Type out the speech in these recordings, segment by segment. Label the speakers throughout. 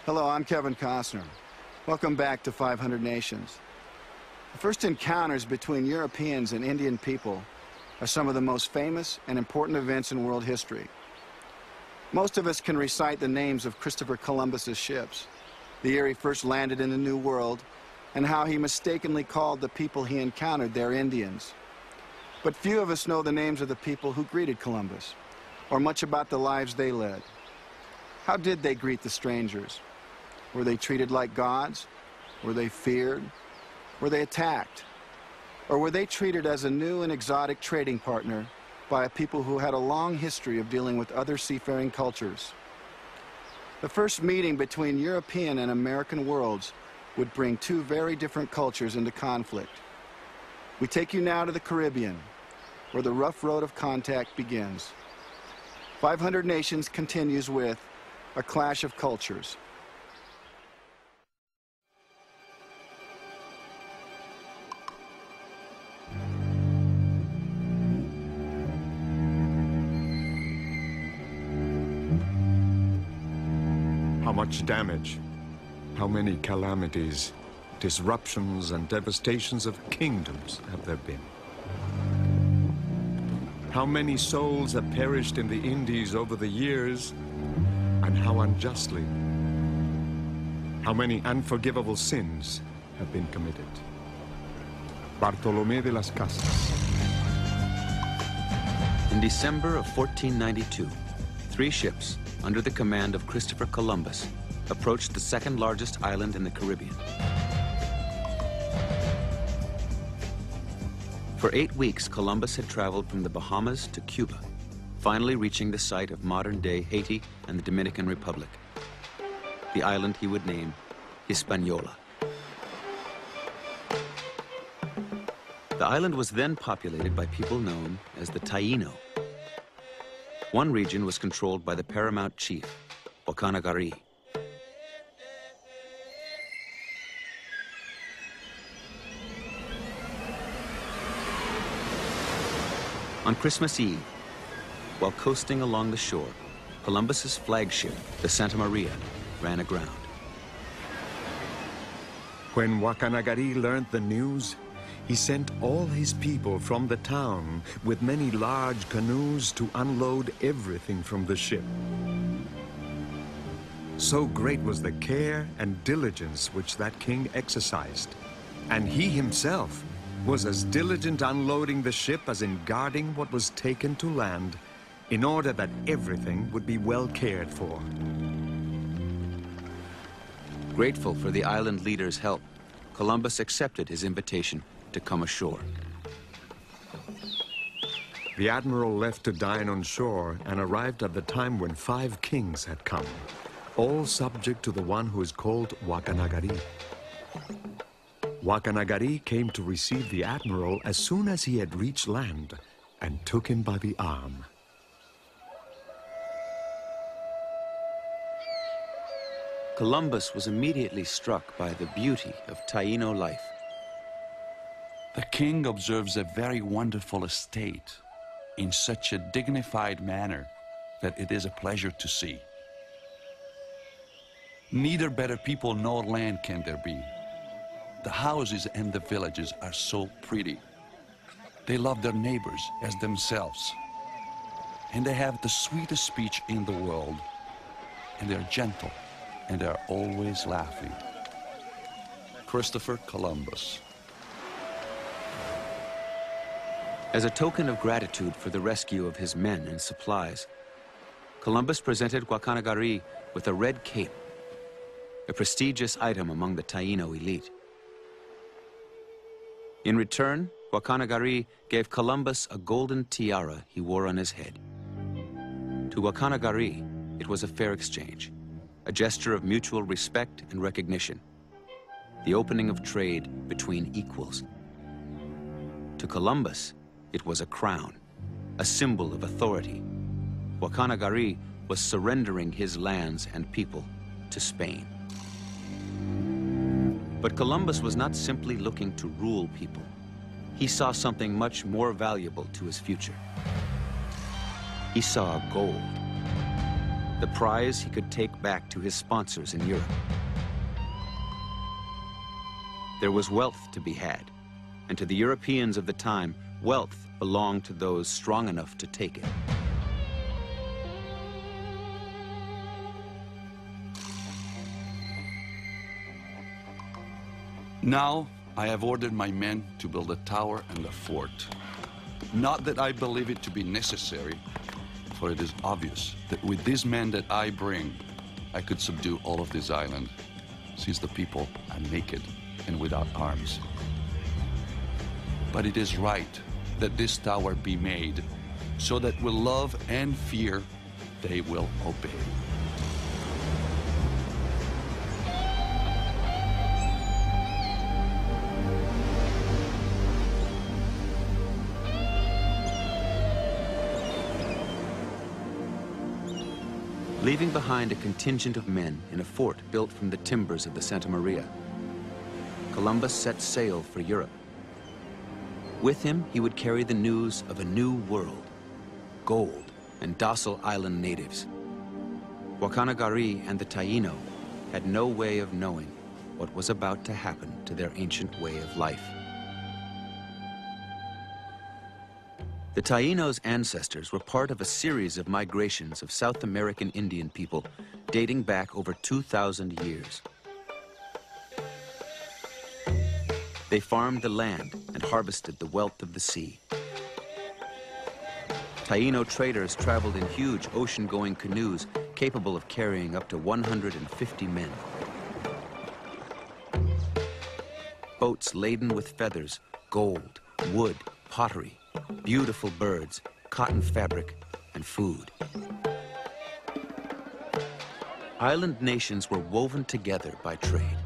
Speaker 1: Hello, I'm Kevin Costner. Welcome back to 500 Nations. The first encounters between Europeans and Indian people are some of the most famous and important events in world history. Most of us can recite the names of Christopher Columbus's ships, the year he first landed in the New World, and how he mistakenly called the people he encountered there Indians. But few of us know the names of the people who greeted Columbus, or much about the lives they led. How did they greet the strangers? Were they treated like gods? Were they feared? Were they attacked? Or were they treated as a new and exotic trading partner by a people who had a long history of dealing with other seafaring cultures? The first meeting between European and American worlds would bring two very different cultures into conflict. We take you now to the Caribbean, where the rough road of contact begins. 500 Nations continues with A Clash of Cultures.
Speaker 2: How much damage, how many calamities, disruptions and devastations of kingdoms have there been? How many souls have perished in the Indies over the years, and how unjustly? How many unforgivable sins have been committed? Bartolomé de las Casas.
Speaker 3: In December of 1492, 3 ships under the command of Christopher Columbus approached the second largest island in the Caribbean. For 8 weeks, Columbus had traveled from the Bahamas to Cuba, finally reaching the site of modern-day Haiti and the Dominican Republic. The island he would name Hispaniola. The island was then populated by people known as the Taino. One region was controlled by the paramount chief, Wakanagari. On Christmas Eve, while coasting along the shore, Columbus's flagship, the Santa Maria, ran aground.
Speaker 2: When Wakanagari learned the news, he sent all his people from the town with many large canoes to unload everything from the ship. So great was the care and diligence which that king exercised, and he himself was as diligent unloading the ship as in guarding what was taken to land, in order that everything would be well cared for.
Speaker 3: Grateful for the island leader's help, Columbus accepted his invitation to come ashore.
Speaker 2: The admiral left to dine on shore and arrived at the time when 5 kings had come, all subject to the one who is called Wakanagari. Wakanagari came to receive the admiral as soon as he had reached land and took him by the arm.
Speaker 3: Columbus was immediately struck by the beauty of Taino life.
Speaker 4: The king observes a very wonderful estate in such a dignified manner that it is a pleasure to see. Neither better people nor land can there be. The houses and the villages are so pretty. They love their neighbors as themselves. And they have the sweetest speech in the world. And they're gentle, and they're always laughing. Christopher Columbus.
Speaker 3: As a token of gratitude for the rescue of his men and supplies, Columbus presented Wakanagari with a red cape, a prestigious item among the Taino elite. In return, Wakanagari gave Columbus a golden tiara he wore on his head. To Wakanagari, it was a fair exchange, a gesture of mutual respect and recognition, the opening of trade between equals. To Columbus, it was a crown, a symbol of authority. Wakanagari was surrendering his lands and people to Spain. But Columbus was not simply looking to rule people. He saw something much more valuable to his future. He saw gold. the prize he could take back to his sponsors in Europe. There was wealth to be had, and to the Europeans of the time, wealth belonged to those strong enough to take it.
Speaker 4: Now, I have ordered my men to build a tower and a fort. Not that I believe it to be necessary, for it is obvious that with these men that I bring, I could subdue all of this island, since the people are naked and without arms. But it is right that this tower be made, so that with love and fear, they will obey.
Speaker 3: Leaving behind a contingent of men in a fort built from the timbers of the Santa Maria, Columbus set sail for Europe. With him, he would carry the news of a new world, gold and docile island natives. Guacanagari and the Taino had no way of knowing what was about to happen to their ancient way of life. The Taino's ancestors were part of a series of migrations of South American Indian people dating back over 2,000 years. They farmed the land and harvested the wealth of the sea. Taino traders traveled in huge ocean-going canoes capable of carrying up to 150 men. Boats laden with feathers, gold, wood, pottery, beautiful birds, cotton fabric, and food. Island nations were woven together by trade.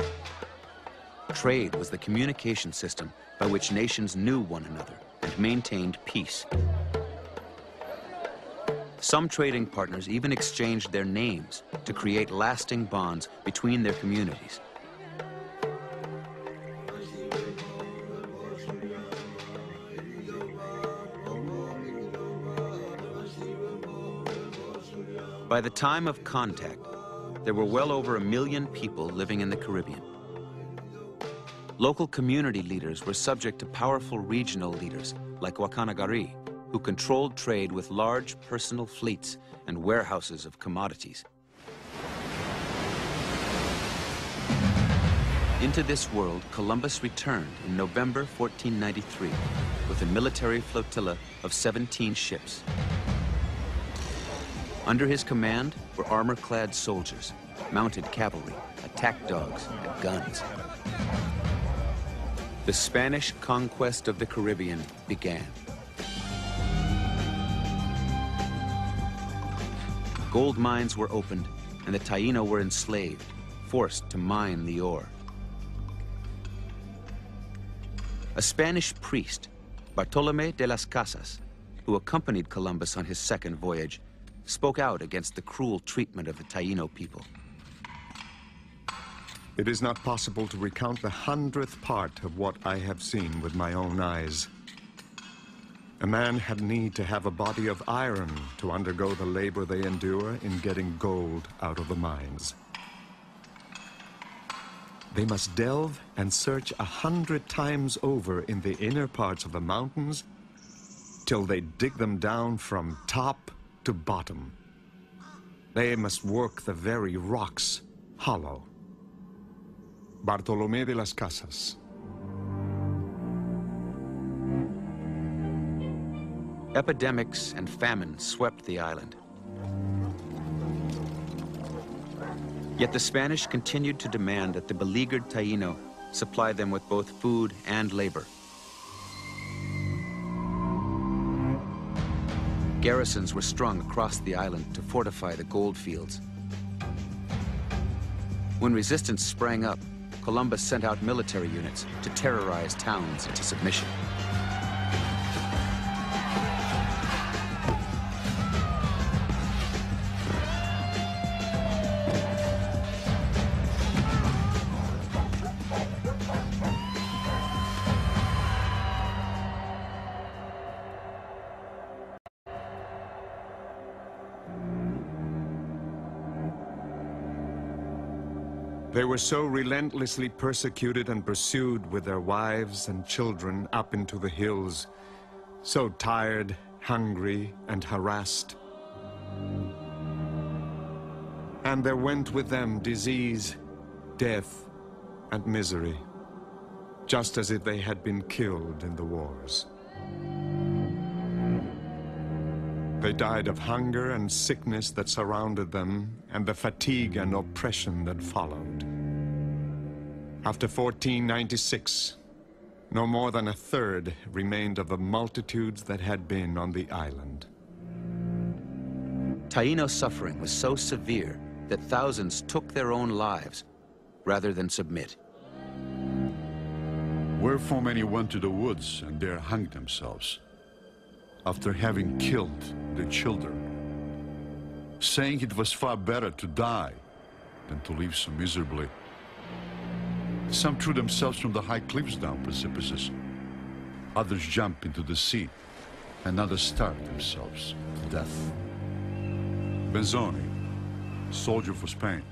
Speaker 3: Trade was the communication system by which nations knew one another and maintained peace. Some trading partners even exchanged their names to create lasting bonds between their communities. By the time of contact, there were well over 1 million people living in the Caribbean. Local community leaders were subject to powerful regional leaders like Guacanagari, who controlled trade with large personal fleets and warehouses of commodities. Into this world, Columbus returned in November 1493 with a military flotilla of 17 ships. Under his command were armor-clad soldiers, mounted cavalry, attack dogs, and guns. The Spanish conquest of the Caribbean began. Gold mines were opened, and the Taino were enslaved, forced to mine the ore. A Spanish priest, Bartolomé de las Casas, who accompanied Columbus on his second voyage, spoke out against the cruel treatment of the Taino people.
Speaker 2: It is not possible to recount the 100th part of what I have seen with my own eyes. A man had need to have a body of iron to undergo the labor they endure in getting gold out of the mines. They must delve and search 100 times over in the inner parts of the mountains till they dig them down from top to bottom. They must work the very rocks hollow. Bartolomé de las Casas.
Speaker 3: Epidemics and famine swept the island. Yet the Spanish continued to demand that the beleaguered Taino supply them with both food and labor. Garrisons were strung across the island to fortify the gold fields. When resistance sprang up, Columbus sent out military units to terrorize towns into submission.
Speaker 2: They were so relentlessly persecuted and pursued with their wives and children up into the hills, so tired, hungry, and harassed. And there went with them disease, death, and misery, just as if they had been killed in the wars. They died of hunger and sickness that surrounded them, and the fatigue and oppression that followed. After 1496, no more than a third remained of the multitudes that had been on the island.
Speaker 3: Taíno's suffering was so severe that thousands took their own lives rather than submit.
Speaker 5: Wherefore many went to the woods and there hung themselves, after having killed their children, saying it was far better to die than to live so miserably. Some threw themselves from the high cliffs down precipices. Others jumped into the sea, and others starved themselves to death. Benzoni, soldier for Spain.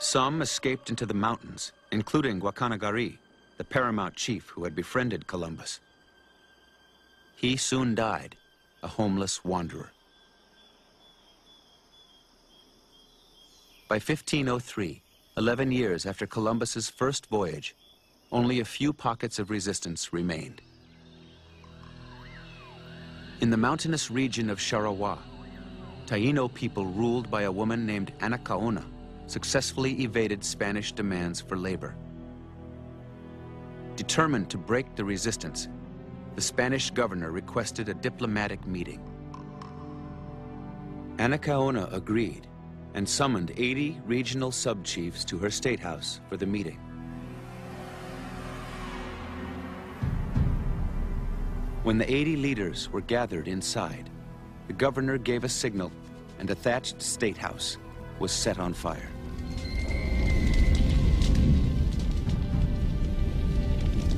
Speaker 3: Some escaped into the mountains, including Guacanagari, the paramount chief who had befriended Columbus. He soon died, a homeless wanderer. By 1503, 11 years after Columbus's first voyage, only a few pockets of resistance remained. In the mountainous region of Sharawa, Taíno people ruled by a woman named Anacaona successfully evaded Spanish demands for labor. Determined to break the resistance, the Spanish governor requested a diplomatic meeting. Anacaona agreed and summoned 80 regional sub-chiefs to her state house for the meeting. When the 80 leaders were gathered inside, the governor gave a signal and a thatched state house was set on fire.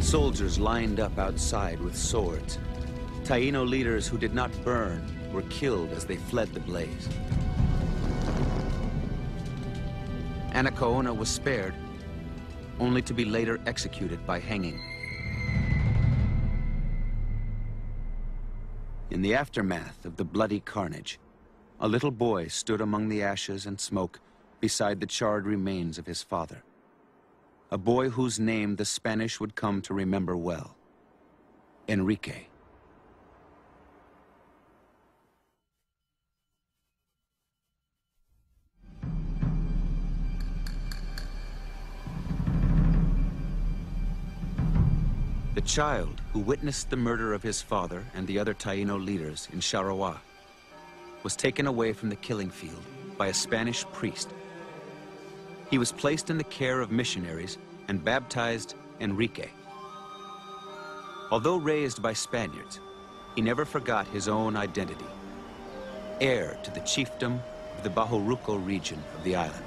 Speaker 3: Soldiers lined up outside with swords. Taíno leaders who did not burn were killed as they fled the blaze. Anacaona was spared, only to be later executed by hanging. In the aftermath of the bloody carnage, a little boy stood among the ashes and smoke beside the charred remains of his father. A boy whose name the Spanish would come to remember well, Enrique. The child who witnessed the murder of his father and the other Taíno leaders in Sharawa was taken away from the killing field by a Spanish priest. He was placed in the care of missionaries and baptized Enrique. Although raised by Spaniards, he never forgot his own identity, heir to the chiefdom of the Bahoruco region of the island.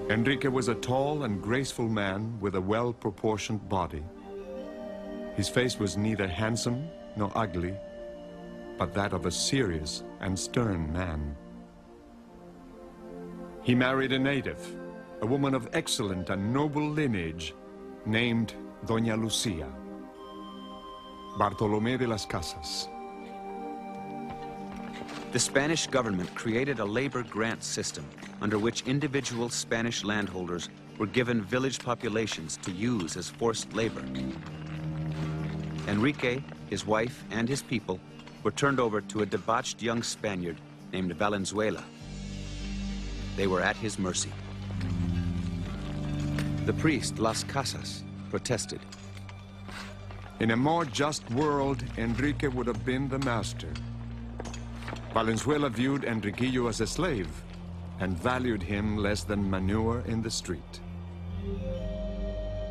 Speaker 2: Enrique was a tall and graceful man with a well-proportioned body. His face was neither handsome nor ugly, but that of a serious and stern man. He married a native, a woman of excellent and noble lineage, named Doña Lucia, Bartolomé de las Casas.
Speaker 3: The Spanish government created a labor grant system under which individual Spanish landholders were given village populations to use as forced labor. Enrique, his wife, and his people were turned over to a debauched young Spaniard named Valenzuela. They were at his mercy. The priest, Las Casas, protested.
Speaker 2: In a more just world, Enrique would have been the master. Valenzuela viewed Enriquillo as a slave and valued him less than manure in the street.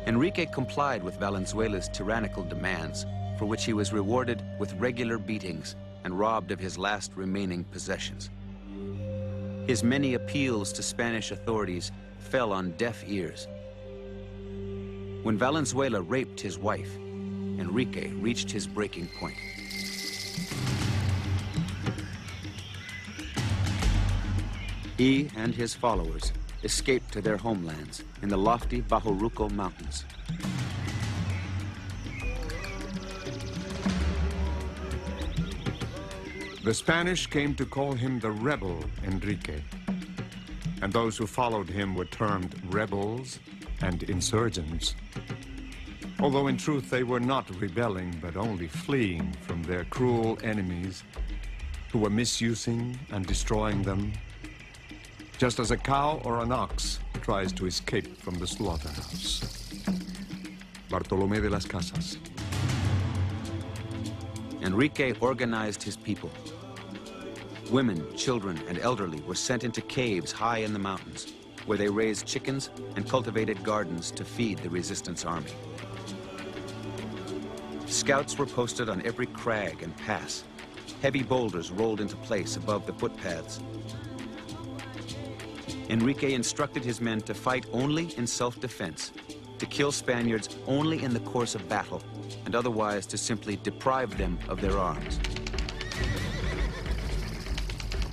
Speaker 3: Enrique complied with Valenzuela's tyrannical demands, for which he was rewarded with regular beatings and robbed of his last remaining possessions. His many appeals to Spanish authorities fell on deaf ears. When Valenzuela raped his wife, Enrique reached his breaking point. He and his followers escaped to their homelands in the lofty Bajoruco Mountains.
Speaker 2: The Spanish came to call him the rebel Enrique, and those who followed him were termed rebels and insurgents. Although in truth they were not rebelling, but only fleeing from their cruel enemies who were misusing and destroying them, just as a cow or an ox tries to escape from the slaughterhouse. Bartolomé de las Casas.
Speaker 3: Enrique organized his people. Women, children, and elderly were sent into caves high in the mountains, where they raised chickens and cultivated gardens to feed the resistance army. Scouts were posted on every crag and pass. Heavy boulders rolled into place above the footpaths. Enrique instructed his men to fight only in self-defense, to kill Spaniards only in the course of battle, and otherwise to simply deprive them of their arms.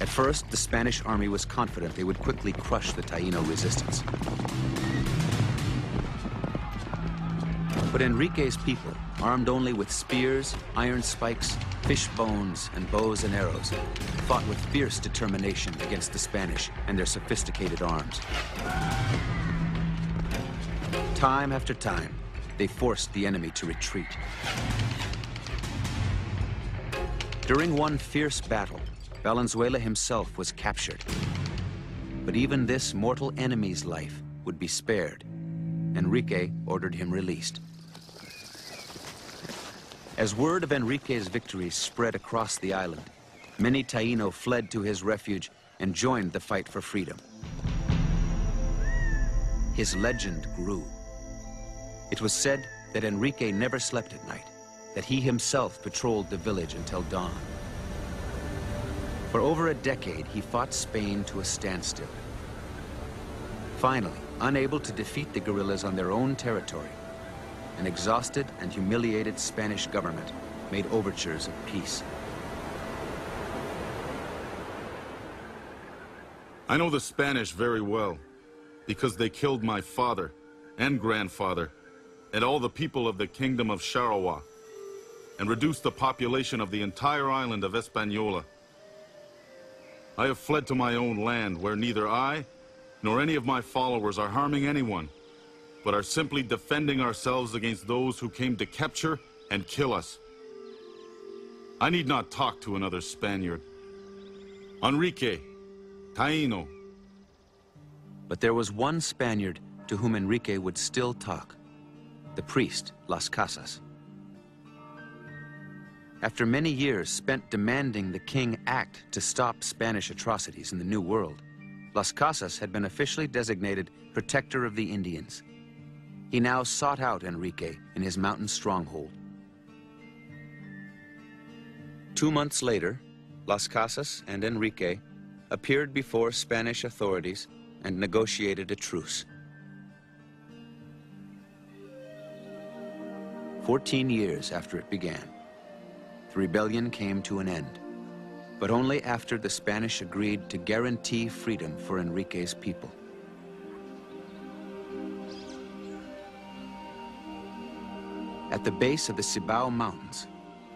Speaker 3: At first, the Spanish army was confident they would quickly crush the Taino resistance. But Enrique's people, armed only with spears, iron spikes, fish bones, and bows and arrows, fought with fierce determination against the Spanish and their sophisticated arms. Time after time, they forced the enemy to retreat. During one fierce battle, Valenzuela himself was captured. But even this mortal enemy's life would be spared. Enrique ordered him released. As word of Enrique's victories spread across the island, many Taino fled to his refuge and joined the fight for freedom. His legend grew. It was said that Enrique never slept at night, that he himself patrolled the village until dawn. For over a decade, he fought Spain to a standstill. Finally, unable to defeat the guerrillas on their own territory, an exhausted and humiliated Spanish government made overtures of peace.
Speaker 6: I know the Spanish very well, because they killed my father and grandfather and all the people of the kingdom of Sharawa, and reduced the population of the entire island of Hispaniola. I have fled to my own land, where neither I nor any of my followers are harming anyone, but are simply defending ourselves against those who came to capture and kill us. I need not talk to another Spaniard. Enrique, Taino.
Speaker 3: But there was one Spaniard to whom Enrique would still talk, the priest, Las Casas. After many years spent demanding the king act to stop Spanish atrocities in the New World, Las Casas had been officially designated protector of the Indians. He now sought out Enrique in his mountain stronghold. 2 months later, Las Casas and Enrique appeared before Spanish authorities and negotiated a truce. 14 years after it began, the rebellion came to an end, but only after the Spanish agreed to guarantee freedom for Enrique's people. At the base of the Cibao Mountains,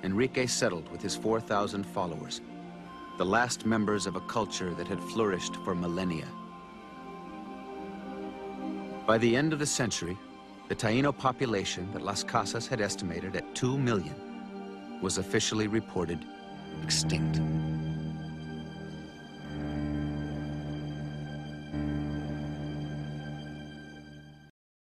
Speaker 3: Enrique settled with his 4,000 followers, the last members of a culture that had flourished for millennia. By the end of the century, the Taino population that Las Casas had estimated at 2 million was officially reported extinct.